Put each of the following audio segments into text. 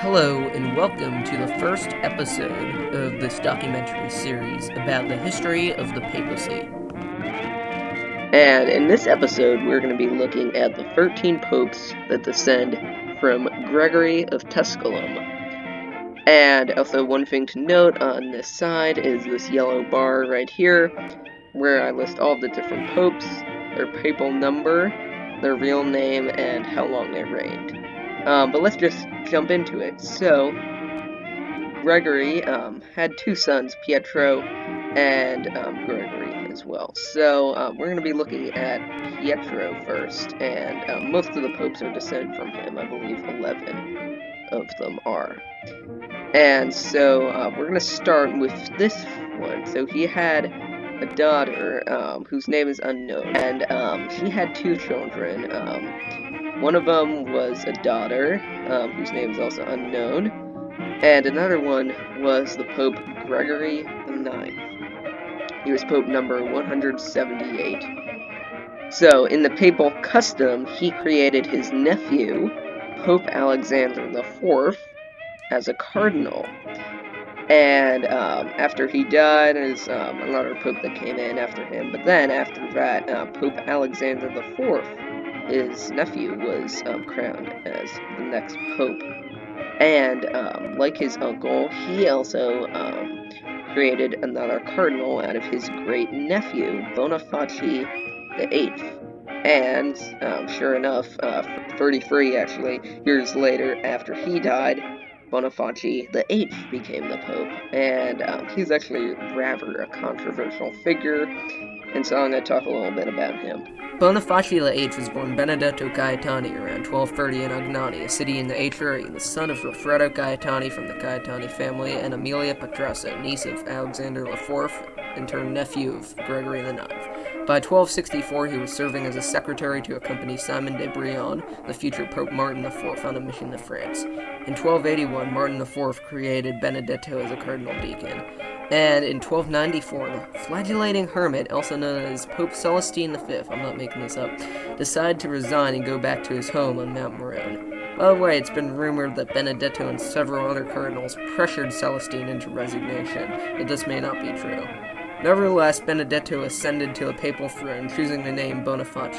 Hello, and welcome to the first episode of this documentary series about the history of the Papacy. And in this episode, we're going to be looking at the 13 popes that descend from Gregory of Tusculum. And also, one thing to note on this side is this yellow bar right here, where I list all the different popes, their papal number, their real name, and how long they reigned. But let's just jump into it. So, Gregory had two sons, Pietro and Gregory as well. So we're going to be looking at Pietro first, and most of the popes are descended from him. I believe 11 of them are. And so we're going to start with this one. So he had a daughter whose name is unknown, and he had two children. One of them was a daughter whose name is also unknown. And another one was the Pope Gregory IX. He was Pope number 178. So, in the papal custom, he created his nephew, Pope Alexander IV, as a cardinal. And after he died, there's another pope that came in after him. But then, after that, Pope Alexander IV, his nephew, was crowned as the next pope. And, like his uncle, he also created another cardinal out of his great-nephew, Boniface VIII. And, sure enough, 33, actually, years later, after he died, Boniface VIII became the Pope. And he's actually rather a controversial figure, and so I'm going to talk a little bit about him. Boniface VIII was born Benedetto Gaetani around 1230 in Agnani, a city in the Etruria, the son of Goffredo Gaetani from the Gaetani family, and Aemilia Petressa, niece of Alexander IV, in turn nephew of Gregory IX. By 1264, he was serving as a secretary to accompany Simon de Brion, the future Pope Martin IV, on a mission to France. In 1281, Martin IV created Benedetto as a cardinal deacon. And in 1294, the flagellating hermit, also known as Pope Celestine V, I'm not making this up, decided to resign and go back to his home on Mount Morone. By the way, it's been rumored that Benedetto and several other cardinals pressured Celestine into resignation, but this may not be true. Nevertheless, Benedetto ascended to the papal throne, choosing the name Boniface,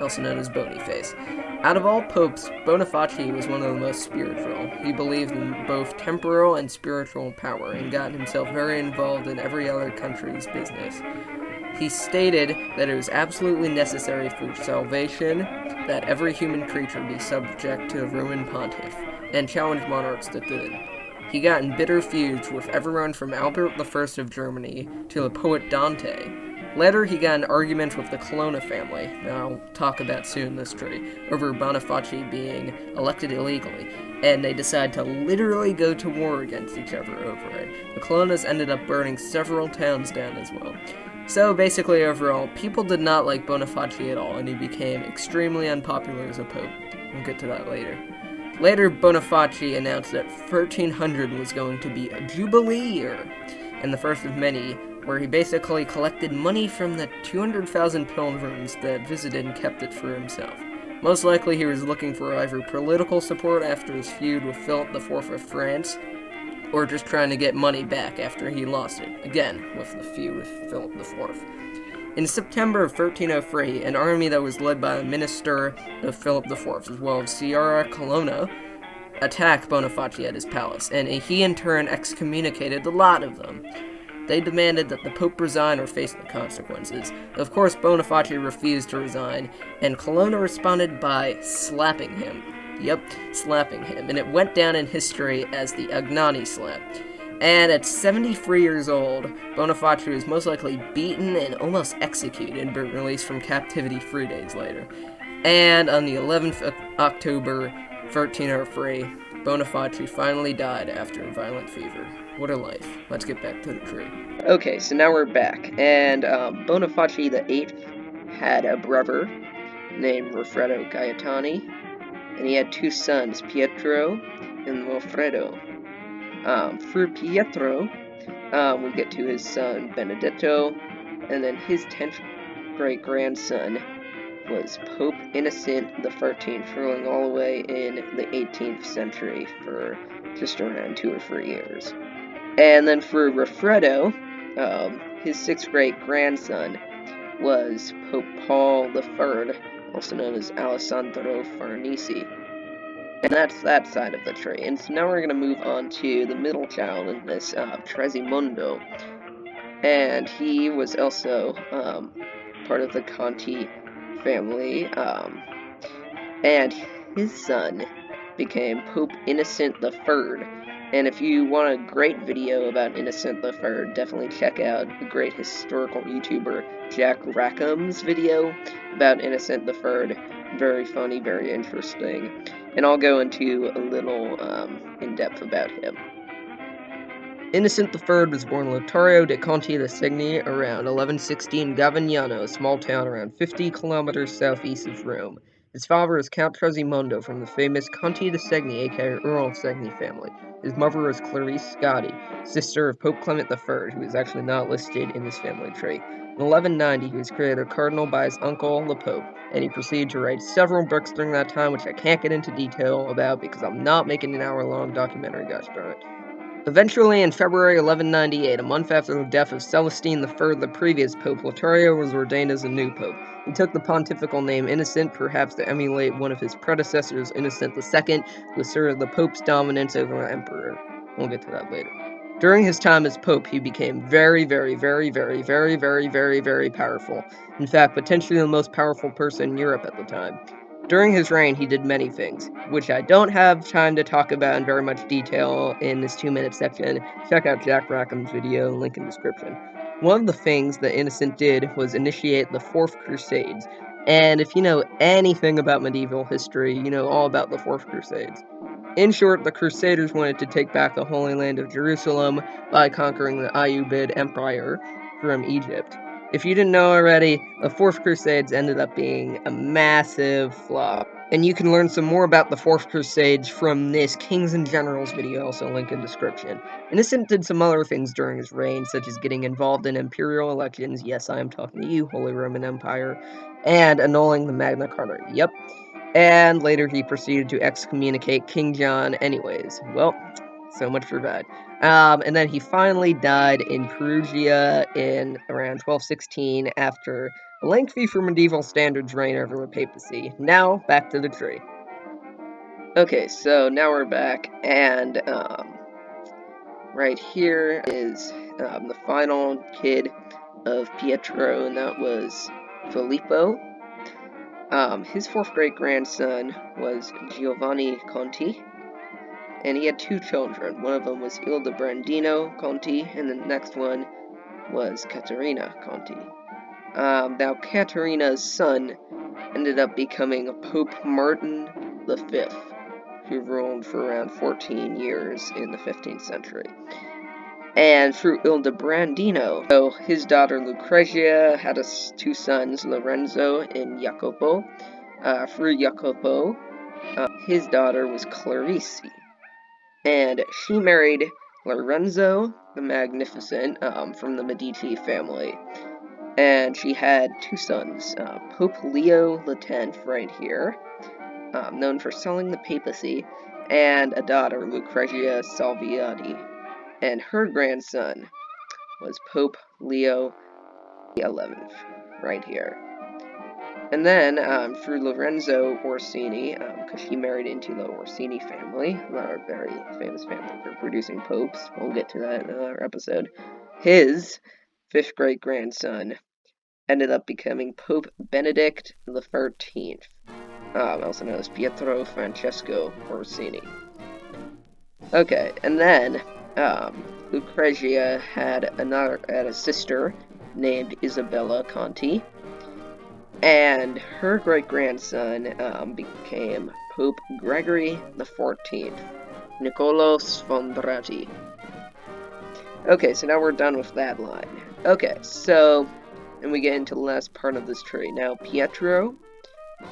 also known as Boniface. Out of all popes, Boniface was one of the most spiritual. He believed in both temporal and spiritual power, and got himself very involved in every other country's business. He stated that it was absolutely necessary for salvation that every human creature be subject to the Roman pontiff, and challenged monarchs to do it. He got in bitter feuds with everyone from Albert I of Germany to the poet Dante. Later, he got in arguments with the Colonna family, I'll talk about soon this tree, over Boniface being elected illegally, and they decided to literally go to war against each other over it. The Colonnas ended up burning several towns down as well. So basically, overall, people did not like Boniface at all, and he became extremely unpopular as a pope. We'll get to that later. Later, Boniface announced that 1300 was going to be a jubilee year, and the first of many, where he basically collected money from the 200,000 pilgrims that visited and kept it for himself. Most likely he was looking for either political support after his feud with Philip IV of France, or just trying to get money back after he lost it, again, with the feud with Philip IV. In September of 1303, an army that was led by a minister of Philip IV, as well as Sciarra Colonna, attacked Boniface at his palace, and he in turn excommunicated a lot of them. They demanded that the Pope resign or face the consequences. Of course, Boniface refused to resign, and Colonna responded by slapping him. Yep, slapping him, and it went down in history as the Agnani slap. And at 73 years old, Boniface was most likely beaten and almost executed, but released from captivity 3 days later. And on the 11th of October, 1303, Boniface finally died after a violent fever. What a life. Let's get back to the tree. Okay, so now we're back, and Boniface VIII had a brother named Goffredo Gaetani, and he had two sons, Pietro and Goffredo. Through Pietro, we get to his son Benedetto, and then his 10th great-grandson, was Pope Innocent the 13th, ruling all the way in the 18th century for just around 2 or 3 years. And then for Raffredo, his 6th great-grandson was Pope Paul III, also known as Alessandro Farnese. And that's that side of the tree. And so now we're going to move on to the middle child in this, Tresimondo. And he was also part of the Conti family, and his son became Pope Innocent III. And if you want a great video about Innocent III, definitely check out the great historical YouTuber Jack Rackham's video about Innocent III. Very funny, very interesting. And I'll go into a little in-depth about him. Innocent III was born in Lotario de Conti de Segni around 1116 Gavignano, a small town around 50 kilometers southeast of Rome. His father was Count Tresimondo from the famous Conti de Segni, aka Earl of Segni family. His mother was Clarice Scotti, sister of Pope Clement III, who is actually not listed in his family tree. In 1190, he was created a cardinal by his uncle, the Pope, and he proceeded to write several books during that time, which I can't get into detail about because I'm not making an hour-long documentary, gosh darn it. Eventually, in February 1198, a month after the death of Celestine III, the previous Pope, Lotario was ordained as a new pope. He took the pontifical name Innocent, perhaps to emulate one of his predecessors, Innocent II, who asserted the Pope's dominance over the emperor. We'll get to that later. During his time as Pope, he became very powerful. In fact, potentially the most powerful person in Europe at the time. During his reign, he did many things, which I don't have time to talk about in very much detail in this 2-minute section. Check out Jack Rackham's video, link in description. One of the things that Innocent did was initiate the 4th Crusades. And if you know anything about medieval history, you know all about the 4th Crusades. In short, the Crusaders wanted to take back the Holy Land of Jerusalem by conquering the Ayyubid Empire from Egypt. If you didn't know already, the 4th Crusades ended up being a massive flop. And you can learn some more about the 4th Crusades from this Kings and Generals video, also link in description. Innocent did some other things during his reign, such as getting involved in imperial elections, yes, I am talking to you, Holy Roman Empire, and annulling the Magna Carta, yep. And later he proceeded to excommunicate King John anyways. Well, so much for that. And then he finally died in Perugia in around 1216 after a lengthy for medieval standards reign over the papacy. Now, back to the tree. Okay, so now we're back, and right here is the final kid of Pietro, and that was Filippo. His 4th great-grandson was Giovanni Conti, and he had 2 children. One of them was Ildebrandino Conti, and the next one was Caterina Conti. Now, Caterina's son ended up becoming Pope Martin V, who ruled for around 14 years in the 15th century. And through Ildebrandino, so his daughter Lucrezia had 2 sons, Lorenzo and Jacopo. Through Jacopo, his daughter was Clarice, and she married Lorenzo the Magnificent from the Medici family, and she had 2 sons, Pope Leo X right here, known for selling the papacy, and a daughter, Lucrezia Salviati, and her grandson was Pope Leo XI right here. And then, through Lorenzo Orsini, because he married into the Orsini family, a very famous family for producing popes, we'll get to that in another episode, his 5th great-grandson ended up becoming Pope Benedict XIII, also known as Pietro Francesco Orsini. Okay, and then, Lucrezia had a sister named Isabella Conti, and her great-grandson became Pope Gregory XIV, Niccolò Sfondrati. Okay, so now we're done with that line. Okay, so, and we get into the last part of this tree. Now, Pietro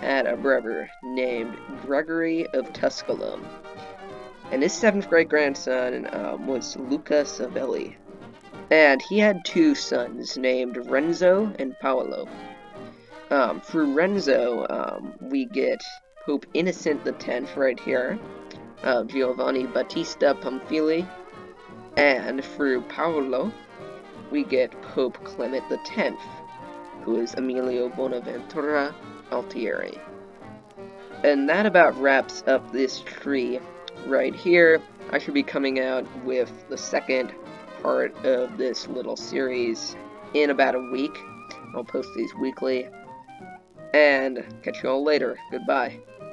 had a brother named Gregory of Tusculum, and his 7th great-grandson was Luca Savelli, and he had 2 sons named Renzo and Paolo. Through Renzo, we get Pope Innocent X right here, Giovanni Battista Pamphili, and through Paolo, we get Pope Clement X, who is Emilio Bonaventura Altieri. And that about wraps up this tree right here. I should be coming out with the second part of this little series in about a week. I'll post these weekly. And catch you all later. Goodbye.